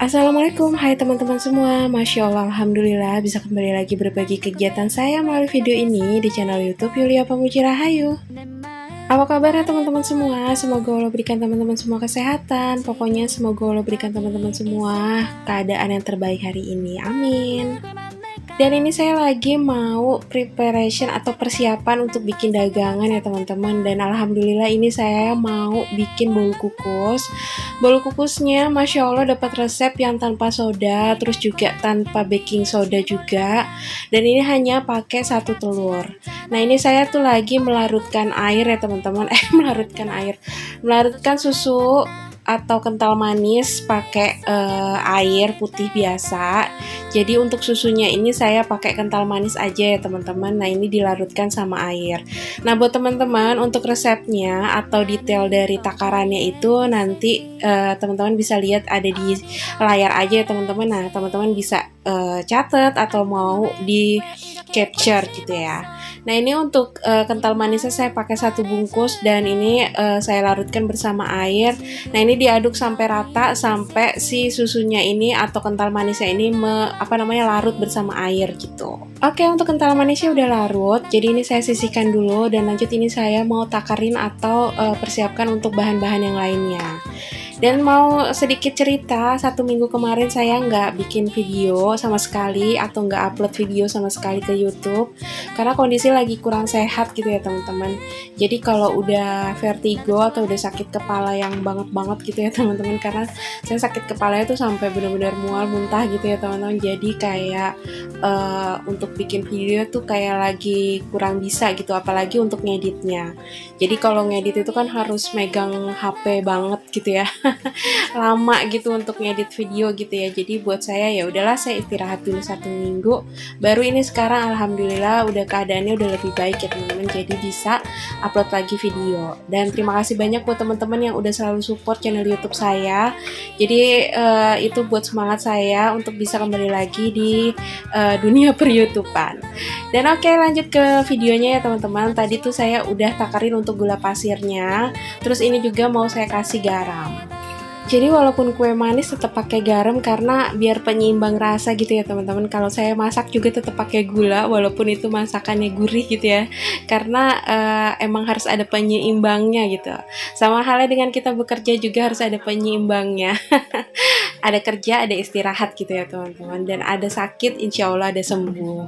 Assalamualaikum, hai teman-teman semua. Masya Allah, Alhamdulillah bisa kembali lagi berbagi kegiatan saya melalui video ini di channel YouTube Yulia Pamuji Rahayu. Apa kabarnya teman-teman semua? Semoga Allah berikan teman-teman semua kesehatan. Pokoknya semoga Allah berikan teman-teman semua keadaan yang terbaik hari ini. Amin. Dan ini saya lagi mau preparation atau persiapan untuk bikin dagangan ya teman-teman. Dan alhamdulillah ini saya mau bikin bolu kukus. Bolu kukusnya Masya Allah dapat resep yang tanpa soda, terus juga tanpa baking soda juga. Dan ini hanya pakai 1 telur. Nah ini saya tuh lagi melarutkan air ya teman-teman. Melarutkan susu atau kental manis pakai air putih biasa. Jadi untuk susunya ini saya pakai kental manis aja ya teman-teman. Nah ini dilarutkan sama air. Nah buat teman-teman untuk resepnya atau detail dari takarannya itu nanti teman-teman bisa lihat ada di layar aja ya teman-teman. Nah teman-teman bisa catat atau mau di capture gitu ya. Nah ini untuk kental manisnya saya pakai 1 bungkus dan ini saya larutkan bersama air. Nah ini diaduk sampai rata sampai si susunya ini atau kental manisnya ini larut bersama air gitu. Oke, untuk kental manisnya udah larut, jadi ini saya sisihkan dulu dan lanjut ini saya mau takarin atau persiapkan untuk bahan-bahan yang lainnya. Dan mau sedikit cerita, 1 minggu kemarin saya nggak bikin video sama sekali atau nggak upload video sama sekali ke YouTube karena kondisi lagi kurang sehat gitu ya teman-teman. Jadi kalau udah vertigo atau udah sakit kepala yang banget gitu ya teman-teman, karena saya sakit kepalanya tuh sampai benar-benar mual muntah gitu ya teman-teman. Jadi kayak untuk bikin video tuh kayak lagi kurang bisa gitu, apalagi untuk ngeditnya. Jadi kalau ngedit itu kan harus megang HP banget gitu ya. Lama gitu untuk ngedit video gitu ya. Jadi buat saya ya udahlah, saya istirahat dulu 1 minggu. Baru ini sekarang alhamdulillah udah keadaannya udah lebih baik ya teman-teman. Jadi bisa upload lagi video. Dan terima kasih banyak buat teman-teman yang udah selalu support channel YouTube saya. Jadi itu buat semangat saya untuk bisa kembali lagi di dunia per-YouTubean. Dan oke, lanjut ke videonya ya teman-teman. Tadi tuh saya udah takarin untuk gula pasirnya. Terus ini juga mau saya kasih garam. Jadi walaupun kue manis tetap pakai garam karena biar penyeimbang rasa gitu ya teman-teman. Kalau saya masak juga tetap pakai gula walaupun itu masakannya gurih gitu ya. Karena emang harus ada penyeimbangnya gitu. Sama halnya dengan kita bekerja juga harus ada penyeimbangnya. Ada kerja, ada istirahat gitu ya teman-teman. Dan ada sakit, insya Allah ada sembuh.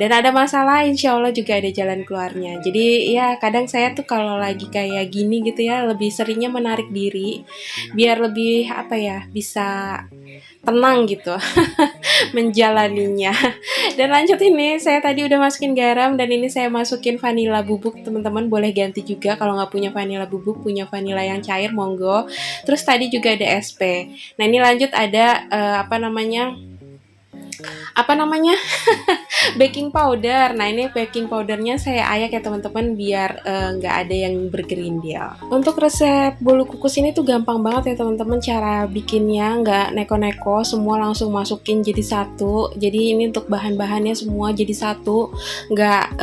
Dan ada masalah, insya Allah juga ada jalan keluarnya. Jadi ya kadang saya tuh kalau lagi kayak gini gitu ya, lebih seringnya menarik diri biar lebih bisa tenang gitu menjalaninya. Dan lanjut ini saya tadi udah masukin garam dan ini saya masukin vanila bubuk. Teman-teman boleh ganti juga kalau nggak punya vanila bubuk, punya vanila yang cair monggo. Terus tadi juga ada SP. Nah ini lanjut ada baking powder. Nah ini baking powdernya saya ayak ya teman-teman biar nggak ada yang bergerindil. Untuk resep bolu kukus ini tuh gampang banget ya teman-teman cara bikinnya, nggak neko-neko, semua langsung masukin jadi satu. Jadi ini untuk bahan-bahannya semua jadi satu, nggak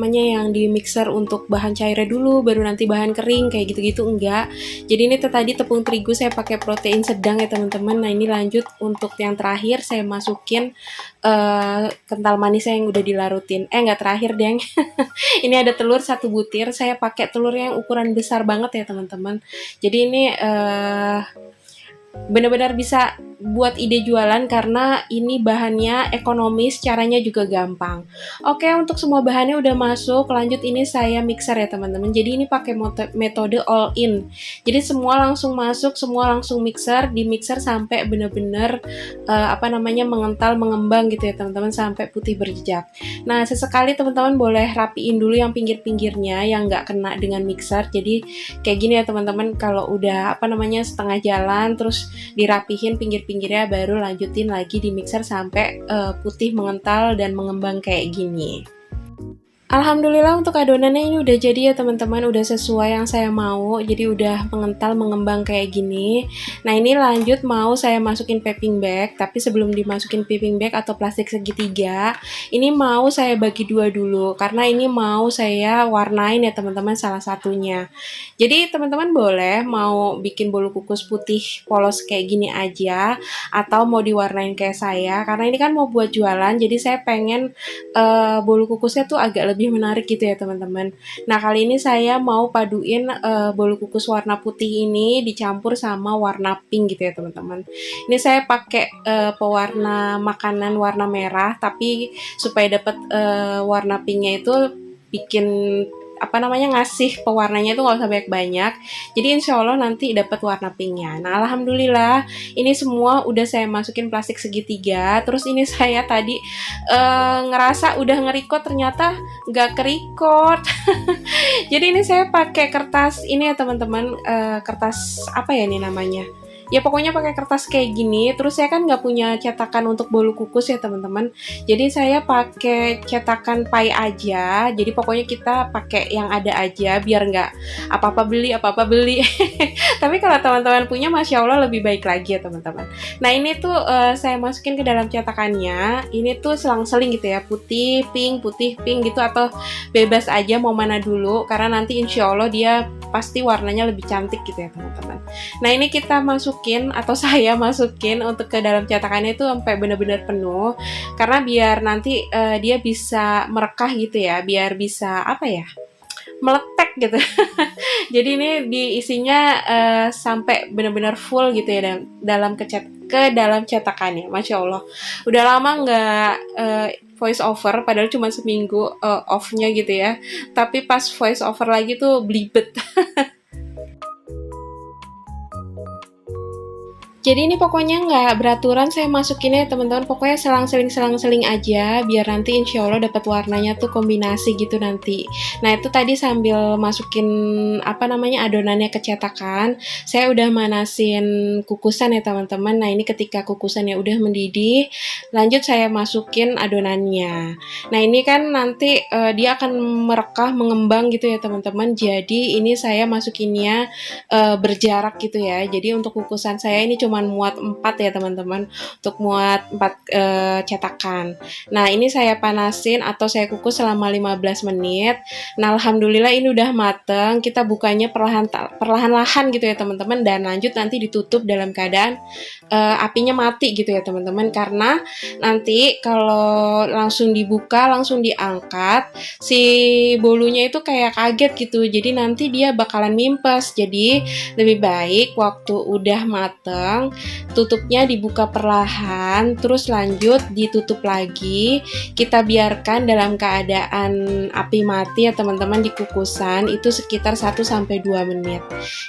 yang di mixer untuk bahan cairnya dulu baru nanti bahan kering kayak gitu-gitu, enggak. Jadi ini tadi tepung terigu saya pakai protein sedang ya teman-teman. Nah ini lanjut untuk yang terakhir saya masukin kental manisnya yang udah dilarutin. Nggak terakhir deng. Ini ada telur 1 butir. Saya pakai telur yang ukuran besar banget ya teman-teman. Jadi ini benar-benar bisa buat ide jualan karena ini bahannya ekonomis, caranya juga gampang. Oke, untuk semua bahannya udah masuk, lanjut ini saya mixer ya teman-teman. Jadi ini pakai metode all in. Jadi semua langsung masuk, semua langsung di mixer sampai benar-benar mengental, mengembang gitu ya teman-teman, sampai putih berjejak. Nah, sesekali teman-teman boleh rapiin dulu yang pinggir-pinggirnya yang nggak kena dengan mixer. Jadi kayak gini ya teman-teman, kalau udah setengah jalan terus dirapihin pinggir-pinggirnya baru lanjutin lagi di mixer sampai putih mengental dan mengembang kayak gini. Alhamdulillah untuk adonannya ini udah jadi ya teman-teman, udah sesuai yang saya mau, jadi udah mengental mengembang kayak gini. Nah ini lanjut mau saya masukin piping bag, tapi sebelum dimasukin piping bag atau plastik segitiga, ini mau saya bagi dua dulu, karena ini mau saya warnain ya teman-teman salah satunya. Jadi teman-teman boleh mau bikin bolu kukus putih polos kayak gini aja, atau mau diwarnain kayak saya, karena ini kan mau buat jualan, jadi saya pengen bolu kukusnya tuh agak lebih menarik gitu ya teman-teman. Nah kali ini saya mau paduin bolu kukus warna putih ini dicampur sama warna pink gitu ya teman-teman. Ini saya pakai pewarna makanan warna merah, tapi supaya dapat warna pinknya itu bikin apa namanya ngasih pewarnanya itu nggak usah banyak-banyak, jadi insya Allah nanti dapat warna pinknya. Nah alhamdulillah ini semua udah saya masukin plastik segitiga. Terus ini saya tadi ngerasa udah nge-record ternyata nggak ke-record. Jadi ini saya pakai kertas ini ya teman-teman, kertas apa ya ini namanya, ya pokoknya pakai kertas kayak gini. Terus saya kan nggak punya cetakan untuk bolu kukus ya teman-teman, jadi saya pakai cetakan pai aja. Jadi pokoknya kita pakai yang ada aja biar nggak apa-apa beli tapi kalau teman-teman punya masya Allah lebih baik lagi ya teman-teman. Nah ini tuh saya masukin ke dalam cetakannya, ini tuh selang-seling gitu ya, putih pink gitu, atau bebas aja mau mana dulu, karena nanti insya Allah dia pasti warnanya lebih cantik gitu ya teman-teman. Nah ini kita masukin atau saya masukin untuk ke dalam cetakannya itu sampai benar-benar penuh, karena biar nanti dia bisa merekah gitu ya, biar bisa apa ya, meletek gitu. Jadi ini diisinya sampai benar-benar full gitu ya dalam ke dalam cetakannya. Masya Allah, udah lama nggak voice over, padahal cuma seminggu off-nya gitu ya, tapi pas voice over lagi tuh belibet. Jadi ini pokoknya nggak beraturan saya masukinnya ya teman-teman, pokoknya selang-seling aja biar nanti insya Allah dapat warnanya tuh kombinasi gitu nanti. Nah itu tadi sambil masukin apa namanya adonannya ke cetakan, saya udah manasin kukusan ya teman-teman. Nah ini ketika kukusannya udah mendidih, lanjut saya masukin adonannya. Nah ini kan nanti dia akan merekah mengembang gitu ya teman-teman, jadi ini saya masukinnya berjarak gitu ya. Jadi untuk kukusan saya ini cuma muat 4 ya teman-teman, untuk muat 4 cetakan. Nah ini saya panasin atau saya kukus selama 15 menit. Nah alhamdulillah ini udah mateng, kita bukanya perlahan-lahan gitu ya teman-teman, dan lanjut nanti ditutup dalam keadaan apinya mati gitu ya teman-teman, karena nanti kalau langsung dibuka langsung diangkat si bolunya itu kayak kaget gitu, jadi nanti dia bakalan mimpes. Jadi lebih baik waktu udah mateng tutupnya dibuka perlahan, terus lanjut ditutup lagi, kita biarkan dalam keadaan api mati ya teman-teman di kukusan itu sekitar 1-2 menit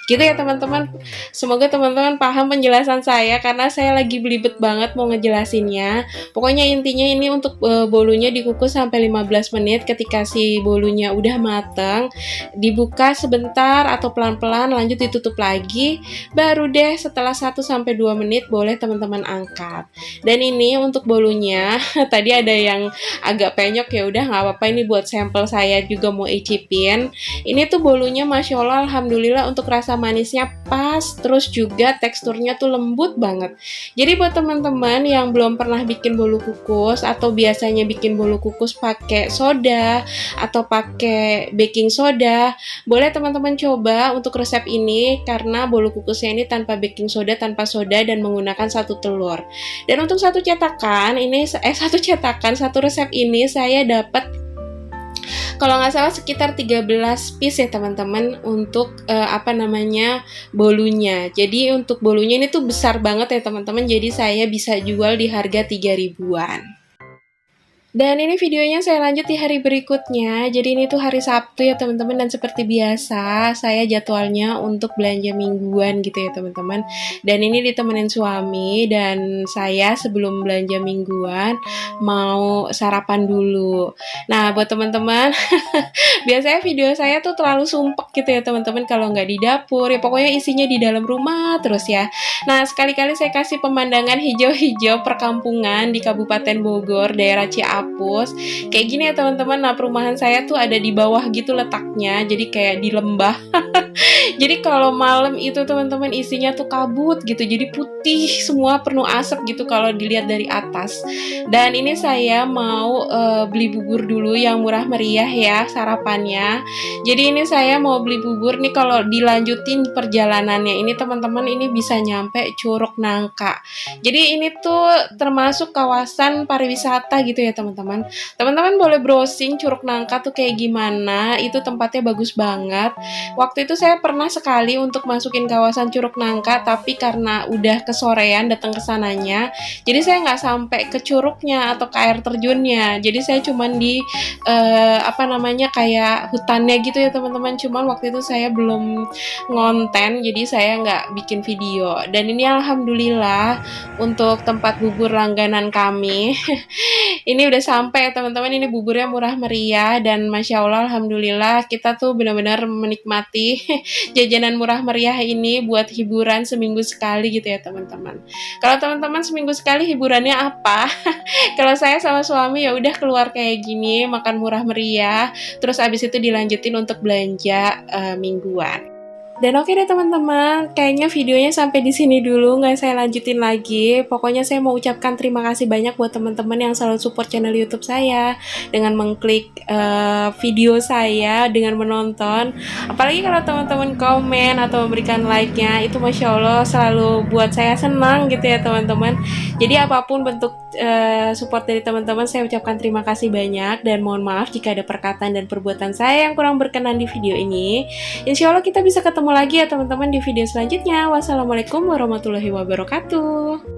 gitu ya teman-teman. Semoga teman-teman paham penjelasan saya, karena saya lagi belibet banget mau ngejelasinnya. Pokoknya intinya ini untuk bolunya dikukus sampai 15 menit. Ketika si bolunya udah mateng, dibuka sebentar atau pelan-pelan, lanjut ditutup lagi, baru deh setelah 1-2 menit boleh teman-teman angkat. Dan ini untuk bolunya tadi ada yang agak penyok, ya udah nggak apa-apa, ini buat sampel saya juga mau icipin. Ini tuh bolunya masya Allah alhamdulillah untuk rasa manisnya pas, terus juga teksturnya tuh lembut banget. Jadi buat teman-teman yang belum pernah bikin bolu kukus atau biasanya bikin bolu kukus pakai soda atau pakai baking soda, boleh teman-teman coba untuk resep ini, karena bolu kukusnya ini tanpa baking soda, tanpa soda, dan menggunakan 1 telur. Dan untuk satu resep ini saya dapat kalau nggak salah sekitar 13 piece ya teman-teman untuk bolunya. Jadi untuk bolunya ini tuh besar banget ya teman-teman, jadi saya bisa jual di harga 3.000-an. Dan ini videonya saya lanjut di hari berikutnya. Jadi ini tuh hari Sabtu ya teman-teman, dan seperti biasa saya jadwalnya untuk belanja mingguan gitu ya teman-teman. Dan ini ditemenin suami, dan saya sebelum belanja mingguan mau sarapan dulu. Nah buat teman-teman biasanya video saya tuh terlalu sumpek gitu ya teman-teman kalau nggak di dapur, ya pokoknya isinya di dalam rumah terus ya. Nah sekali-kali saya kasih pemandangan hijau-hijau perkampungan di Kabupaten Bogor, daerah Ciamis dihapus. Kayak gini ya teman-teman. Nah, perumahan saya tuh ada di bawah gitu letaknya, jadi kayak di lembah. Jadi kalau malam itu teman-teman isinya tuh kabut gitu, jadi putih semua penuh asap gitu kalau dilihat dari atas. Dan ini saya mau beli bubur dulu yang murah meriah ya sarapannya. Jadi ini saya mau beli bubur nih, kalau dilanjutin perjalanannya ini teman-teman ini bisa nyampe Curug Nangka. Jadi ini tuh termasuk kawasan pariwisata gitu ya teman-teman. Teman-teman boleh browsing Curug Nangka tuh kayak gimana, itu tempatnya bagus banget. Waktu itu saya pernah sekali untuk masukin kawasan Curug Nangka, tapi karena udah kesorean datang ke sananya, jadi saya nggak sampai ke curugnya atau ke air terjunnya. Jadi saya cuman di kayak hutannya gitu ya teman-teman. Cuman waktu itu saya belum ngonten, jadi saya nggak bikin video. Dan ini alhamdulillah untuk tempat bubur langganan kami. Ini udah sampai teman-teman, ini buburnya murah meriah dan masya Allah alhamdulillah kita tuh benar-benar menikmati jajanan murah meriah ini buat hiburan seminggu sekali gitu ya teman-teman. Kalau teman-teman seminggu sekali hiburannya apa? Kalau saya sama suami ya udah keluar kayak gini makan murah meriah, terus abis itu dilanjutin untuk belanja mingguan. Dan oke deh teman-teman, kayaknya videonya sampai di sini dulu, nggak saya lanjutin lagi. Pokoknya saya mau ucapkan terima kasih banyak buat teman-teman yang selalu support channel YouTube saya dengan mengklik video saya, dengan menonton. Apalagi kalau teman-teman komen atau memberikan like-nya, itu masya Allah selalu buat saya senang gitu ya teman-teman. Jadi apapun bentuk support dari teman-teman, saya ucapkan terima kasih banyak dan mohon maaf jika ada perkataan dan perbuatan saya yang kurang berkenan di video ini. Insya Allah kita bisa ketemu lagi ya teman-teman di video selanjutnya. Wassalamualaikum warahmatullahi wabarakatuh.